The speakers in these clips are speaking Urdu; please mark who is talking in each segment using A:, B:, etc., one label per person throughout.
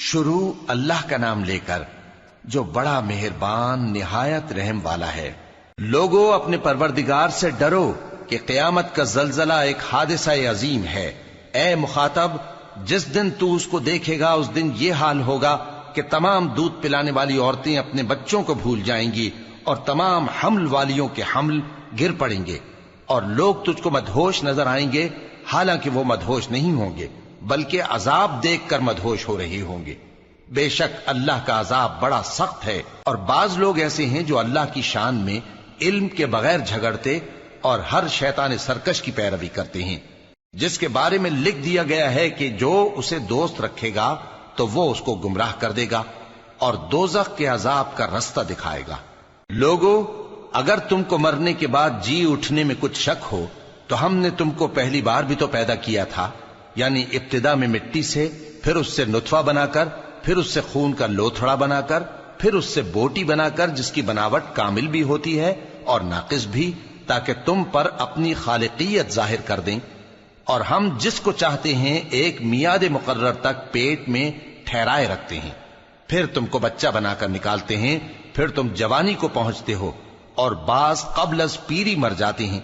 A: شروع اللہ کا نام لے کر جو بڑا مہربان نہایت رحم والا ہے۔ لوگو اپنے پروردگار سے ڈرو کہ قیامت کا زلزلہ ایک حادثہ عظیم ہے۔ اے مخاطب، جس دن تو اس کو دیکھے گا اس دن یہ حال ہوگا کہ تمام دودھ پلانے والی عورتیں اپنے بچوں کو بھول جائیں گی اور تمام حمل والیوں کے حمل گر پڑیں گے، اور لوگ تجھ کو مدہوش نظر آئیں گے، حالانکہ وہ مدہوش نہیں ہوں گے بلکہ عذاب دیکھ کر مدہوش ہو رہے ہوں گے۔ بے شک اللہ کا عذاب بڑا سخت ہے، اور بعض لوگ ایسے ہیں جو اللہ کی شان میں علم کے بغیر جھگڑتے اور ہر شیطان سرکش کی پیروی کرتے ہیں، جس کے بارے میں لکھ دیا گیا ہے کہ جو اسے دوست رکھے گا تو وہ اس کو گمراہ کر دے گا اور دوزخ کے عذاب کا رستہ دکھائے گا۔ لوگو، اگر تم کو مرنے کے بعد جی اٹھنے میں کچھ شک ہو تو ہم نے تم کو پہلی بار بھی تو پیدا کیا تھا، یعنی ابتدا میں مٹی سے، پھر اس سے نطفہ بنا کر، پھر اس سے خون کا لوتھڑا بنا کر، پھر اس سے بوٹی بنا کر جس کی بناوٹ کامل بھی ہوتی ہے اور ناقص بھی، تاکہ تم پر اپنی خالقیت ظاہر کر دیں۔ اور ہم جس کو چاہتے ہیں ایک میعاد مقرر تک پیٹ میں ٹھہرائے رکھتے ہیں، پھر تم کو بچہ بنا کر نکالتے ہیں، پھر تم جوانی کو پہنچتے ہو، اور بعض قبل از پیری مر جاتے ہیں،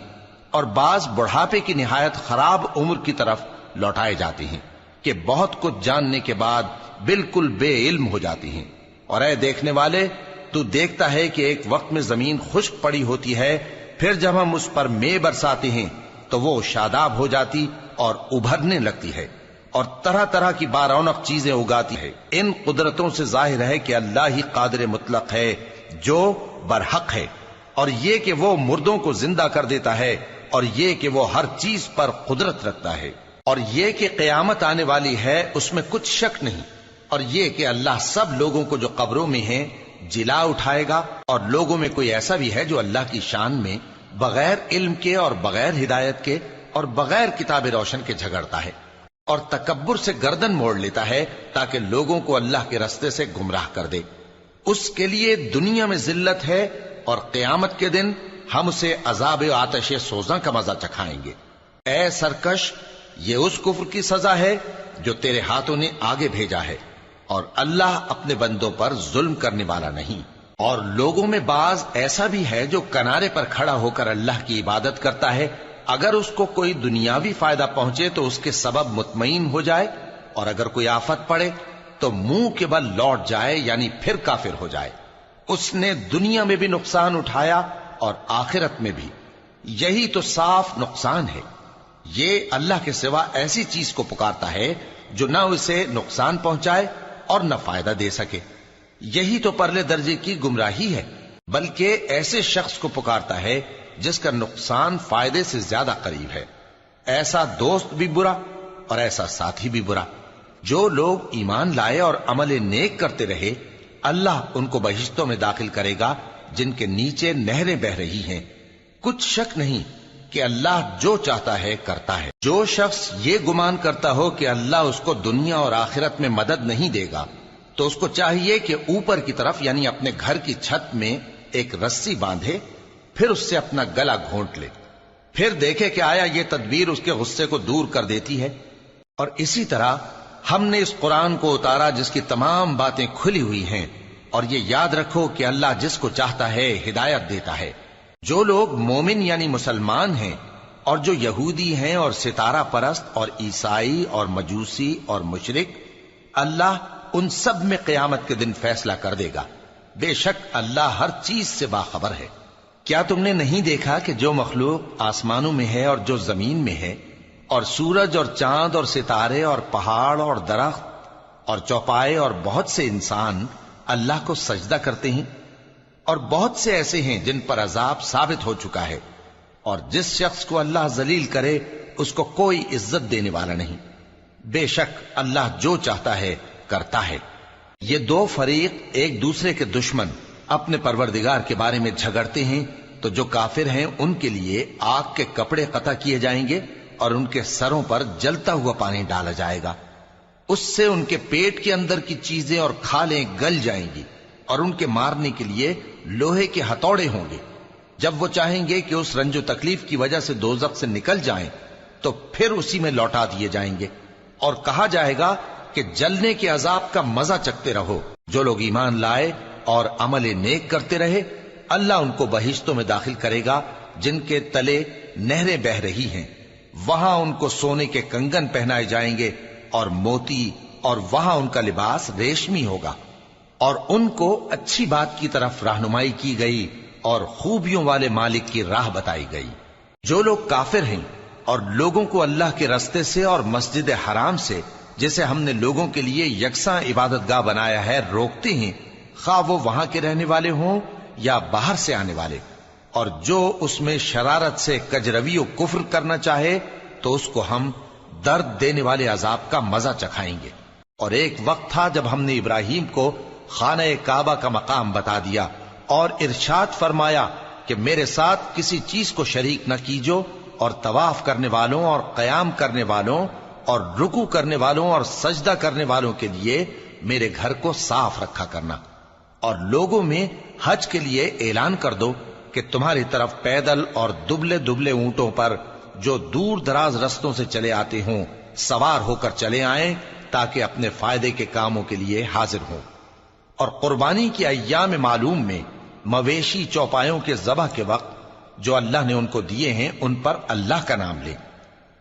A: اور بعض بڑھاپے کی نہایت خراب عمر کی طرف لوٹائے جاتے ہیں کہ بہت کچھ جاننے کے بعد بالکل بے علم ہو جاتی ہیں۔ اور اے دیکھنے والے، تو دیکھتا ہے کہ ایک وقت میں زمین خشک پڑی ہوتی ہے، پھر جب ہم اس پر مے برساتے ہیں تو وہ شاداب ہو جاتی اور ابھرنے لگتی ہے اور طرح طرح کی بارونق چیزیں اگاتی ہے۔ ان قدرتوں سے ظاہر ہے کہ اللہ ہی قادر مطلق ہے جو برحق ہے، اور یہ کہ وہ مردوں کو زندہ کر دیتا ہے، اور یہ کہ وہ ہر چیز پر قدرت رکھتا ہے، اور یہ کہ قیامت آنے والی ہے اس میں کچھ شک نہیں، اور یہ کہ اللہ سب لوگوں کو جو قبروں میں ہیں جلا اٹھائے گا، اور لوگوں میں کوئی ایسا بھی ہے جو اللہ کی شان میں بغیر علم کے اور بغیر ہدایت کے اور بغیر کتاب روشن کے جھگڑتا ہے اور تکبر سے گردن موڑ لیتا ہے تاکہ لوگوں کو اللہ کے رستے سے گمراہ کر دے۔ اس کے لیے دنیا میں ذلت ہے، اور قیامت کے دن ہم اسے عذاب آتش سوزاں کا مزہ چکھائیں گے۔ اے سرکش، یہ اس کفر کی سزا ہے جو تیرے ہاتھوں نے آگے بھیجا ہے، اور اللہ اپنے بندوں پر ظلم کرنے والا نہیں۔ اور لوگوں میں بعض ایسا بھی ہے جو کنارے پر کھڑا ہو کر اللہ کی عبادت کرتا ہے، اگر اس کو کوئی دنیاوی فائدہ پہنچے تو اس کے سبب مطمئن ہو جائے، اور اگر کوئی آفت پڑے تو منہ کے بل لوٹ جائے، یعنی پھر کافر ہو جائے۔ اس نے دنیا میں بھی نقصان اٹھایا اور آخرت میں بھی، یہی تو صاف نقصان ہے۔ یہ اللہ کے سوا ایسی چیز کو پکارتا ہے جو نہ اسے نقصان پہنچائے اور نہ فائدہ دے سکے، یہی تو پرلے درجے کی گمراہی ہے۔ بلکہ ایسے شخص کو پکارتا ہے جس کا نقصان فائدے سے زیادہ قریب ہے۔ ایسا دوست بھی برا اور ایسا ساتھی بھی برا۔ جو لوگ ایمان لائے اور عمل نیک کرتے رہے، اللہ ان کو بہشتوں میں داخل کرے گا جن کے نیچے نہریں بہ رہی ہیں۔ کچھ شک نہیں کہ اللہ جو چاہتا ہے کرتا ہے۔ جو شخص یہ گمان کرتا ہو کہ اللہ اس کو دنیا اور آخرت میں مدد نہیں دے گا تو اس کو چاہیے کہ اوپر کی طرف یعنی اپنے گھر کی چھت میں ایک رسی باندھے، پھر اس سے اپنا گلا گھونٹ لے، پھر دیکھے کہ آیا یہ تدبیر اس کے غصے کو دور کر دیتی ہے۔ اور اسی طرح ہم نے اس قرآن کو اتارا جس کی تمام باتیں کھلی ہوئی ہیں، اور یہ یاد رکھو کہ اللہ جس کو چاہتا ہے ہدایت دیتا ہے۔ جو لوگ مومن یعنی مسلمان ہیں اور جو یہودی ہیں اور ستارہ پرست اور عیسائی اور مجوسی اور مشرک، اللہ ان سب میں قیامت کے دن فیصلہ کر دے گا۔ بے شک اللہ ہر چیز سے باخبر ہے۔ کیا تم نے نہیں دیکھا کہ جو مخلوق آسمانوں میں ہے اور جو زمین میں ہے، اور سورج اور چاند اور ستارے اور پہاڑ اور درخت اور چوپائے اور بہت سے انسان اللہ کو سجدہ کرتے ہیں، اور بہت سے ایسے ہیں جن پر عذاب ثابت ہو چکا ہے، اور جس شخص کو اللہ ذلیل کرے اس کو کوئی عزت دینے والا نہیں۔ بے شک اللہ جو چاہتا ہے کرتا ہے۔ یہ دو فریق ایک دوسرے کے دشمن اپنے پروردگار کے بارے میں جھگڑتے ہیں، تو جو کافر ہیں ان کے لیے آگ کے کپڑے قطع کیے جائیں گے اور ان کے سروں پر جلتا ہوا پانی ڈالا جائے گا، اس سے ان کے پیٹ کے اندر کی چیزیں اور کھالیں گل جائیں گی، اور ان کے مارنے کے لیے لوہے کے ہتھوڑے ہوں گے۔ جب وہ چاہیں گے کہ اس رنج و تکلیف کی وجہ سے دوزخ سے نکل جائیں تو پھر اسی میں لوٹا دیے جائیں گے، اور کہا جائے گا کہ جلنے کے عذاب کا مزہ چکھتے رہو۔ جو لوگ ایمان لائے اور عمل نیک کرتے رہے، اللہ ان کو بہشتوں میں داخل کرے گا جن کے تلے نہریں بہ رہی ہیں، وہاں ان کو سونے کے کنگن پہنائے جائیں گے اور موتی، اور وہاں ان کا لباس ریشمی ہوگا، اور ان کو اچھی بات کی طرف رہنمائی کی گئی اور خوبیوں والے مالک کی راہ بتائی گئی۔ جو لوگ کافر ہیں اور لوگوں کو اللہ کے رستے سے اور مسجد حرام سے، جسے ہم نے لوگوں کے لیے یکساں عبادت گاہ بنایا ہے، روکتے ہیں، خواہ وہ وہاں کے رہنے والے ہوں یا باہر سے آنے والے، اور جو اس میں شرارت سے کجروی و کفر کرنا چاہے تو اس کو ہم درد دینے والے عذاب کا مزہ چکھائیں گے۔ اور ایک وقت تھا جب ہم نے ابراہیم کو خانہ کعبہ کا مقام بتا دیا اور ارشاد فرمایا کہ میرے ساتھ کسی چیز کو شریک نہ کیجو، اور طواف کرنے والوں اور قیام کرنے والوں اور رکوع کرنے والوں اور سجدہ کرنے والوں کے لیے میرے گھر کو صاف رکھا کرنا، اور لوگوں میں حج کے لیے اعلان کر دو کہ تمہاری طرف پیدل اور دبلے دبلے اونٹوں پر جو دور دراز رستوں سے چلے آتے ہوں سوار ہو کر چلے آئیں، تاکہ اپنے فائدے کے کاموں کے لیے حاضر ہوں۔ اور قربانی کی ایام معلوم میں مویشی چوپایوں کے ذبح کے وقت جو اللہ نے ان کو دیے ہیں ان پر اللہ کا نام لیں۔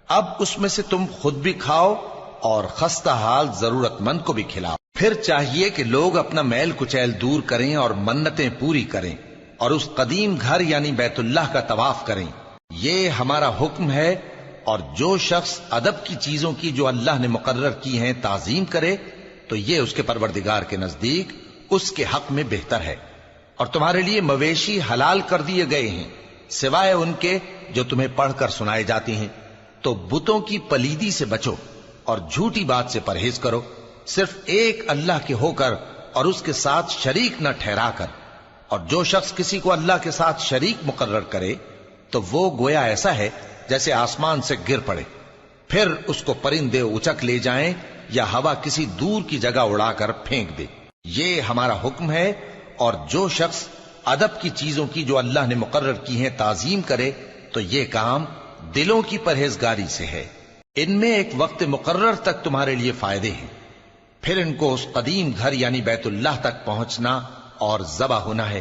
A: اب اس میں سے تم خود بھی کھاؤ اور خستہ حال ضرورت مند کو بھی کھلاؤ۔ پھر چاہیے کہ لوگ اپنا میل کچیل دور کریں اور منتیں پوری کریں اور اس قدیم گھر یعنی بیت اللہ کا طواف کریں، یہ ہمارا حکم ہے۔ اور جو شخص ادب کی چیزوں کی جو اللہ نے مقرر کی ہیں تعظیم کرے تو یہ اس کے پروردگار کے نزدیک اس کے حق میں بہتر ہے۔ اور تمہارے لیے مویشی حلال کر دیے گئے ہیں سوائے ان کے جو تمہیں پڑھ کر سنائے جاتے ہیں، تو بتوں کی پلیدی سے بچو اور جھوٹی بات سے پرہیز کرو، صرف ایک اللہ کے ہو کر اور اس کے ساتھ شریک نہ ٹھہرا کر۔ اور جو شخص کسی کو اللہ کے ساتھ شریک مقرر کرے تو وہ گویا ایسا ہے جیسے آسمان سے گر پڑے، پھر اس کو پرندے اچک لے جائیں یا ہوا کسی دور کی جگہ اڑا کر پھینک دے۔ یہ ہمارا حکم ہے۔ اور جو شخص ادب کی چیزوں کی جو اللہ نے مقرر کی ہیں تعظیم کرے تو یہ کام دلوں کی پرہیزگاری سے ہے۔ ان میں ایک وقت مقرر تک تمہارے لیے فائدے ہیں، پھر ان کو اس قدیم گھر یعنی بیت اللہ تک پہنچنا اور ذبح ہونا ہے۔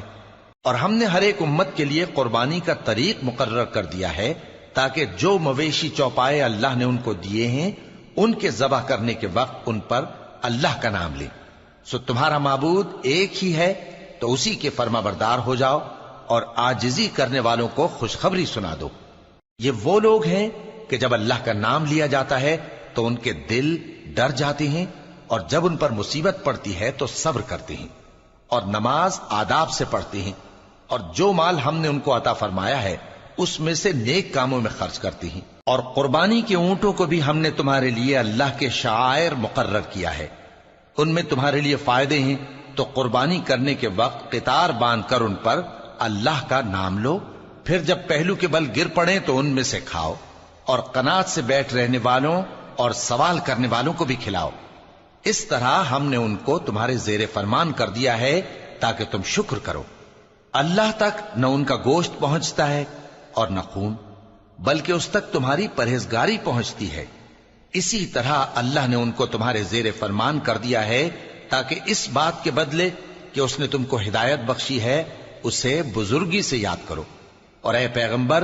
A: اور ہم نے ہر ایک امت کے لیے قربانی کا طریق مقرر کر دیا ہے تاکہ جو مویشی چوپائے اللہ نے ان کو دیے ہیں ان کے ذبح کرنے کے وقت ان پر اللہ کا نام لیں۔ سو تمہارا معبود ایک ہی ہے تو اسی کے فرما بردار ہو جاؤ اور عاجزی کرنے والوں کو خوشخبری سنا دو۔ یہ وہ لوگ ہیں کہ جب اللہ کا نام لیا جاتا ہے تو ان کے دل ڈر جاتے ہیں، اور جب ان پر مصیبت پڑتی ہے تو صبر کرتے ہیں اور نماز آداب سے پڑھتے ہیں، اور جو مال ہم نے ان کو عطا فرمایا ہے اس میں سے نیک کاموں میں خرچ کرتے ہیں۔ اور قربانی کے اونٹوں کو بھی ہم نے تمہارے لیے اللہ کے شعائر مقرر کیا ہے، ان میں تمہارے لیے فائدے ہیں، تو قربانی کرنے کے وقت قطار باندھ کر ان پر اللہ کا نام لو، پھر جب پہلو کے بل گر پڑیں تو ان میں سے کھاؤ، اور قناعت سے بیٹھ رہنے والوں اور سوال کرنے والوں کو بھی کھلاؤ۔ اس طرح ہم نے ان کو تمہارے زیر فرمان کر دیا ہے تاکہ تم شکر کرو۔ اللہ تک نہ ان کا گوشت پہنچتا ہے اور نہ خون، بلکہ اس تک تمہاری پرہیزگاری پہنچتی ہے۔ اسی طرح اللہ نے ان کو تمہارے زیر فرمان کر دیا ہے تاکہ اس بات کے بدلے کہ اس نے تم کو ہدایت بخشی ہے اسے بزرگی سے یاد کرو۔ اور اے پیغمبر،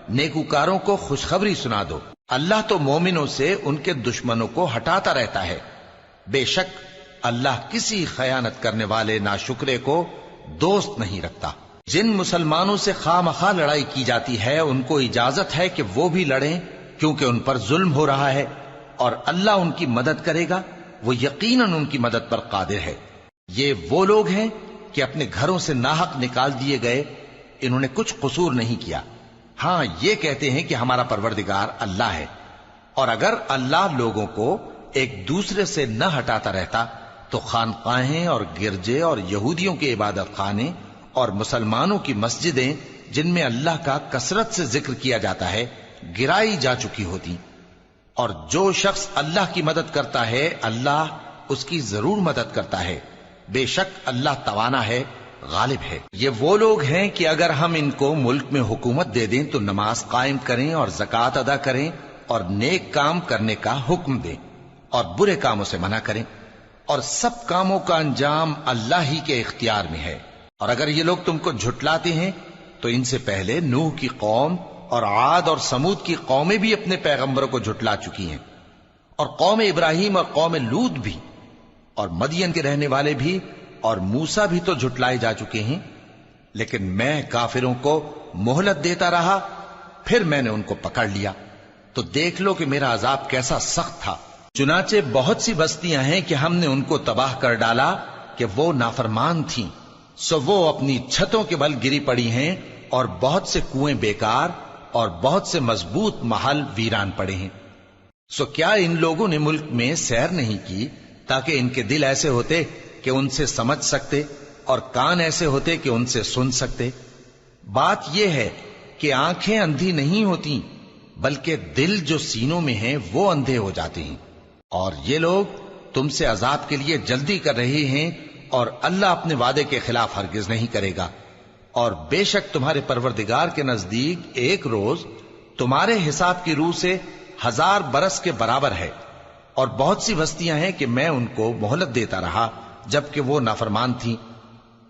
A: نیکوکاروں کو خوشخبری سنا دو، اللہ تو مومنوں سے ان کے دشمنوں کو ہٹاتا رہتا ہے۔ بے شک اللہ کسی خیانت کرنے والے ناشکرے کو دوست نہیں رکھتا۔ جن مسلمانوں سے خواہ مخواہ لڑائی کی جاتی ہے ان کو اجازت ہے کہ وہ بھی لڑیں، کیونکہ ان پر ظلم ہو رہا ہے، اور اللہ ان کی مدد کرے گا، وہ یقیناً ان کی مدد پر قادر ہے۔ یہ وہ لوگ ہیں کہ اپنے گھروں سے ناحق نکال دیے گئے، انہوں نے کچھ قصور نہیں کیا، ہاں یہ کہتے ہیں کہ ہمارا پروردگار اللہ ہے۔ اور اگر اللہ لوگوں کو ایک دوسرے سے نہ ہٹاتا رہتا تو خانقاہیں اور گرجے اور یہودیوں کے عبادت خانے اور مسلمانوں کی مسجدیں جن میں اللہ کا کثرت سے ذکر کیا جاتا ہے گرائی جا چکی ہوتی۔ اور جو شخص اللہ کی مدد کرتا ہے اللہ اس کی ضرور مدد کرتا ہے، بے شک اللہ توانا ہے، غالب ہے۔ یہ وہ لوگ ہیں کہ اگر ہم ان کو ملک میں حکومت دے دیں تو نماز قائم کریں اور زکوٰۃ ادا کریں اور نیک کام کرنے کا حکم دیں، اور برے کاموں سے منع کریں، اور سب کاموں کا انجام اللہ ہی کے اختیار میں ہے۔ اور اگر یہ لوگ تم کو جھٹلاتے ہیں تو ان سے پہلے نوح کی قوم اور عاد اور سمود کی قومیں بھی اپنے پیغمبروں کو جھٹلا چکی ہیں، اور قوم ابراہیم اور قوم لوط بھی، اور مدین کے رہنے والے بھی، اور موسیٰ بھی تو جھٹلائے جا چکے ہیں۔ لیکن میں کافروں کو مہلت دیتا رہا، پھر میں نے ان کو پکڑ لیا، تو دیکھ لو کہ میرا عذاب کیسا سخت تھا۔ چنانچہ بہت سی بستیاں ہیں کہ ہم نے ان کو تباہ کر ڈالا کہ وہ نافرمان تھیں، سو وہ اپنی چھتوں کے بل گری پڑی ہیں، اور بہت سے کنویں بیکار اور بہت سے مضبوط محل ویران پڑے ہیں۔ سو کیا ان لوگوں نے ملک میں سیر نہیں کی تاکہ ان کے دل ایسے ہوتے کہ ان سے سمجھ سکتے، اور کان ایسے ہوتے کہ ان سے سن سکتے؟ بات یہ ہے کہ آنکھیں اندھی نہیں ہوتی، بلکہ دل جو سینوں میں ہیں وہ اندھے ہو جاتے ہیں۔ اور یہ لوگ تم سے عذاب کے لیے جلدی کر رہے ہیں، اور اللہ اپنے وعدے کے خلاف ہرگز نہیں کرے گا۔ اور بے شک تمہارے پروردگار کے نزدیک ایک روز تمہارے حساب کی روح سے 1000 برس کے برابر ہے۔ اور بہت سی بستیاں ہیں کہ میں ان کو مہلت دیتا رہا جبکہ وہ نافرمان تھیں،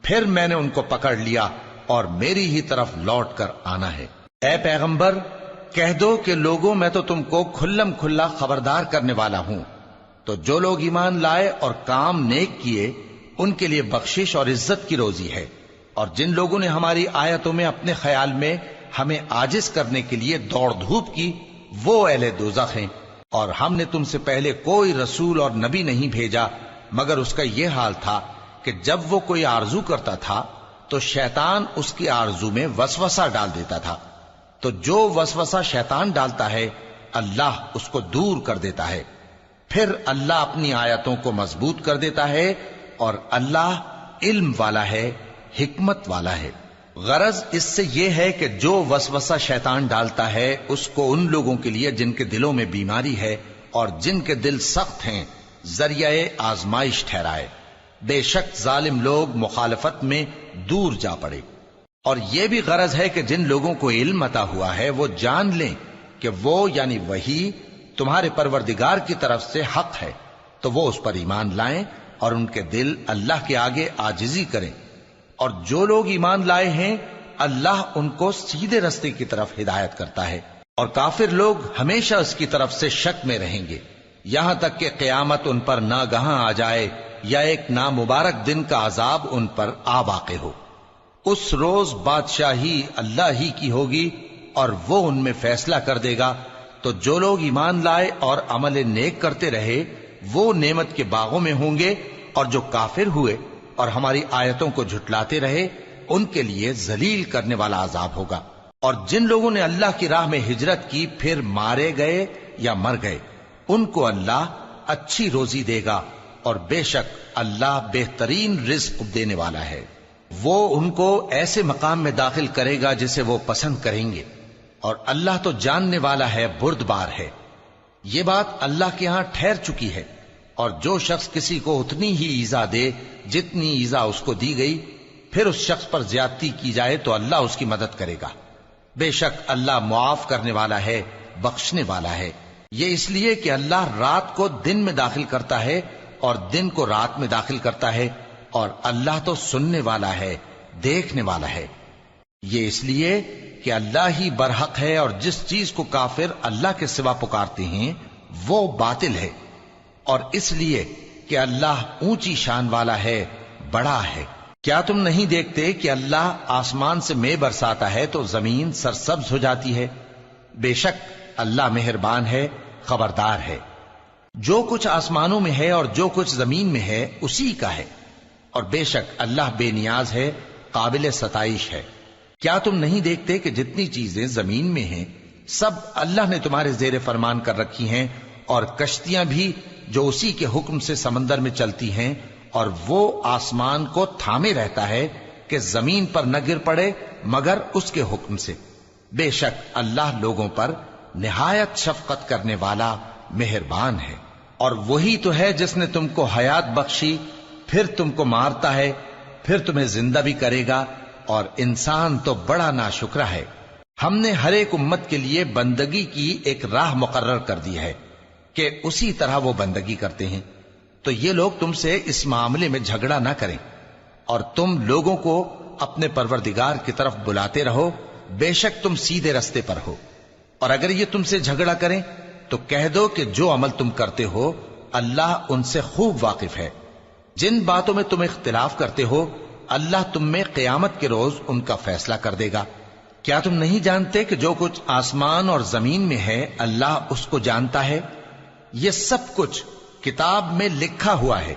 A: پھر میں نے ان کو پکڑ لیا، اور میری ہی طرف لوٹ کر آنا ہے۔ اے پیغمبر، کہہ دو کہ لوگوں میں تو تم کو کھلم کھلا خبردار کرنے والا ہوں، تو جو لوگ ایمان لائے اور کام نیک کیے ان کے لیے بخشش اور عزت کی روزی ہے، اور جن لوگوں نے ہماری آیتوں میں اپنے خیال میں ہمیں عاجز کرنے کے لیے دوڑ دھوپ کی، وہ اہل دوزخ ہیں۔ اور ہم نے تم سے پہلے کوئی رسول اور نبی نہیں بھیجا مگر اس کا یہ حال تھا کہ جب وہ کوئی آرزو کرتا تھا تو شیطان اس کی آرزو میں وسوسہ ڈال دیتا تھا، تو جو وسوسہ شیطان ڈالتا ہے اللہ اس کو دور کر دیتا ہے، پھر اللہ اپنی آیتوں کو مضبوط کر دیتا ہے، اور اللہ علم والا ہے، حکمت والا ہے۔ غرض اس سے یہ ہے کہ جو وسوسہ شیطان ڈالتا ہے اس کو ان لوگوں کے لیے جن کے دلوں میں بیماری ہے اور جن کے دل سخت ہیں ذریعہ آزمائش ٹھہرائے۔ بے شک ظالم لوگ مخالفت میں دور جا پڑے۔ اور یہ بھی غرض ہے کہ جن لوگوں کو علم عطا ہوا ہے وہ جان لیں کہ وہ یعنی وحی تمہارے پروردگار کی طرف سے حق ہے، تو وہ اس پر ایمان لائیں اور ان کے دل اللہ کے آگے عاجزی کریں۔ اور جو لوگ ایمان لائے ہیں اللہ ان کو سیدھے رستے کی طرف ہدایت کرتا ہے، اور کافر لوگ ہمیشہ اس کی طرف سے شک میں رہیں گے، یہاں تک کہ قیامت ان پر ناگہاں آ جائے یا ایک نامبارک دن کا عذاب ان پر آ واقع ہو۔ اس روز بادشاہی اللہ ہی کی ہوگی اور وہ ان میں فیصلہ کر دے گا، تو جو لوگ ایمان لائے اور عمل نیک کرتے رہے وہ نعمت کے باغوں میں ہوں گے، اور جو کافر ہوئے اور ہماری آیتوں کو جھٹلاتے رہے ان کے لیے ذلیل کرنے والا عذاب ہوگا۔ اور جن لوگوں نے اللہ کی راہ میں ہجرت کی پھر مارے گئے یا مر گئے ان کو اللہ اچھی روزی دے گا، اور بے شک اللہ بہترین رزق دینے والا ہے۔ وہ ان کو ایسے مقام میں داخل کرے گا جسے وہ پسند کریں گے، اور اللہ تو جاننے والا ہے، بردبار ہے۔ یہ بات اللہ کے ہاں ٹھہر چکی ہے، اور جو شخص کسی کو اتنی ہی ایذا دے جتنی ایذا اس کو دی گئی، پھر اس شخص پر زیادتی کی جائے تو اللہ اس کی مدد کرے گا۔ بے شک اللہ معاف کرنے والا ہے، بخشنے والا ہے۔ یہ اس لیے کہ اللہ رات کو دن میں داخل کرتا ہے اور دن کو رات میں داخل کرتا ہے، اور اللہ تو سننے والا ہے، دیکھنے والا ہے۔ یہ اس لیے کہ اللہ ہی برحق ہے، اور جس چیز کو کافر اللہ کے سوا پکارتے ہیں وہ باطل ہے، اور اس لیے کہ اللہ اونچی شان والا ہے، بڑا ہے۔ کیا تم نہیں دیکھتے کہ اللہ آسمان سے مے برساتا ہے تو زمین سرسبز ہو جاتی ہے؟ بے شک اللہ مہربان ہے، خبردار ہے۔ جو کچھ آسمانوں میں ہے اور جو کچھ زمین میں ہے اسی کا ہے، اور بے شک اللہ بے نیاز ہے، قابل ستائش ہے۔ کیا تم نہیں دیکھتے کہ جتنی چیزیں زمین میں ہیں سب اللہ نے تمہارے زیر فرمان کر رکھی ہیں، اور کشتیاں بھی جو اسی کے حکم سے سمندر میں چلتی ہیں، اور وہ آسمان کو تھامے رہتا ہے کہ زمین پر نہ گر پڑے مگر اس کے حکم سے۔ بے شک اللہ لوگوں پر نہایت شفقت کرنے والا مہربان ہے۔ اور وہی تو ہے جس نے تم کو حیات بخشی، پھر تم کو مارتا ہے، پھر تمہیں زندہ بھی کرے گا، اور انسان تو بڑا ناشکرا ہے۔ ہم نے ہر ایک امت کے لیے بندگی کی ایک راہ مقرر کر دی ہے، کہ اسی طرح وہ بندگی کرتے ہیں، تو یہ لوگ تم سے اس معاملے میں جھگڑا نہ کریں، اور تم لوگوں کو اپنے پروردگار کی طرف بلاتے رہو، بے شک تم سیدھے رستے پر ہو۔ اور اگر یہ تم سے جھگڑا کریں تو کہہ دو کہ جو عمل تم کرتے ہو اللہ ان سے خوب واقف ہے۔ جن باتوں میں تم اختلاف کرتے ہو اللہ تم میں قیامت کے روز ان کا فیصلہ کر دے گا۔ کیا تم نہیں جانتے کہ جو کچھ آسمان اور زمین میں ہے اللہ اس کو جانتا ہے؟ یہ سب کچھ کتاب میں لکھا ہوا ہے،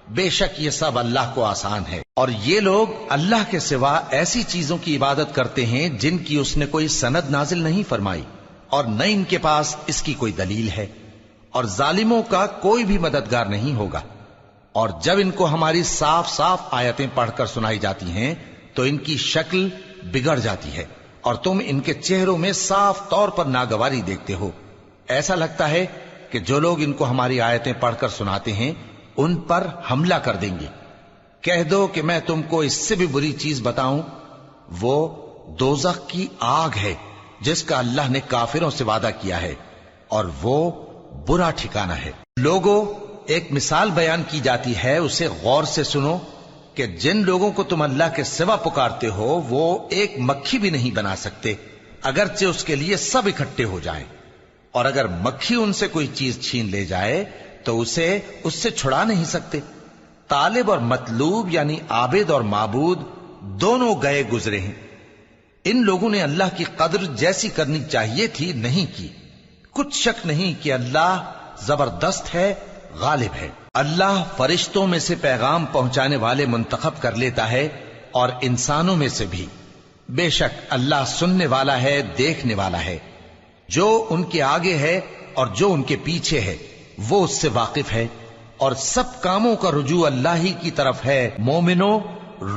A: بے شک یہ سب اللہ کو آسان ہے۔ اور یہ لوگ اللہ کے سوا ایسی چیزوں کی عبادت کرتے ہیں جن کی اس نے کوئی سند نازل نہیں فرمائی، اور نہ ان کے پاس اس کی کوئی دلیل ہے، اور ظالموں کا کوئی بھی مددگار نہیں ہوگا۔ اور جب ان کو ہماری صاف صاف آیتیں پڑھ کر سنائی جاتی ہیں تو ان کی شکل بگڑ جاتی ہے، اور تم ان کے چہروں میں صاف طور پر ناگواری دیکھتے ہو۔ ایسا لگتا ہے کہ جو لوگ ان کو ہماری آیتیں پڑھ کر سناتے ہیں ان پر حملہ کر دیں گے۔ کہہ دو کہ میں تم کو اس سے بھی بری چیز بتاؤں، وہ دوزخ کی آگ ہے جس کا اللہ نے کافروں سے وعدہ کیا ہے، اور وہ برا ٹھکانہ ہے۔ لوگوں، ایک مثال بیان کی جاتی ہے، اسے غور سے سنو کہ جن لوگوں کو تم اللہ کے سوا پکارتے ہو وہ ایک مکھی بھی نہیں بنا سکتے اگرچہ اس کے لیے سب اکٹھے ہو جائیں، اور اگر مکھی ان سے کوئی چیز چھین لے جائے تو اسے اس سے چھڑا نہیں سکتے۔ طالب اور مطلوب یعنی عابد اور معبود دونوں گئے گزرے ہیں۔ ان لوگوں نے اللہ کی قدر جیسی کرنی چاہیے تھی نہیں کی۔ کچھ شک نہیں کہ اللہ زبردست ہے، غالب ہے۔ اللہ فرشتوں میں سے پیغام پہنچانے والے منتخب کر لیتا ہے اور انسانوں میں سے بھی۔ بے شک اللہ سننے والا ہے، دیکھنے والا ہے۔ جو ان کے آگے ہے اور جو ان کے پیچھے ہے وہ اس سے واقف ہے، اور سب کاموں کا رجوع اللہ ہی کی طرف ہے۔ مومنوں،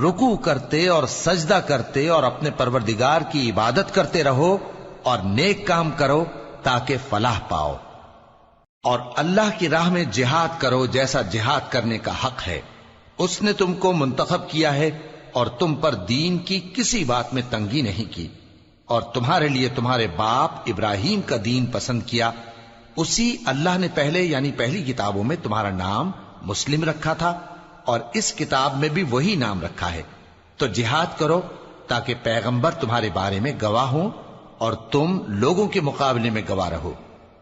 A: رکوع کرتے اور سجدہ کرتے اور اپنے پروردگار کی عبادت کرتے رہو اور نیک کام کرو تاکہ فلاح پاؤ، اور اللہ کی راہ میں جہاد کرو جیسا جہاد کرنے کا حق ہے۔ اس نے تم کو منتخب کیا ہے اور تم پر دین کی کسی بات میں تنگی نہیں کی، اور تمہارے لیے تمہارے باپ ابراہیم کا دین پسند کیا۔ اسی اللہ نے پہلے یعنی پہلی کتابوں میں تمہارا نام مسلم رکھا تھا، اور اس کتاب میں بھی وہی نام رکھا ہے۔ تو جہاد کرو تاکہ پیغمبر تمہارے بارے میں گواہ ہوں اور تم لوگوں کے مقابلے میں گواہ رہو۔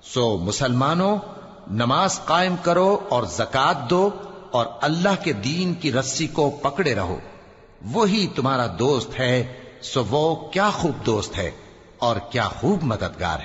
A: سو مسلمانوں، نماز قائم کرو اور زکوٰۃ دو اور اللہ کے دین کی رسی کو پکڑے رہو، وہی تمہارا دوست ہے۔ سو وہ کیا خوب دوست ہے اور کیا خوب مددگار ہے۔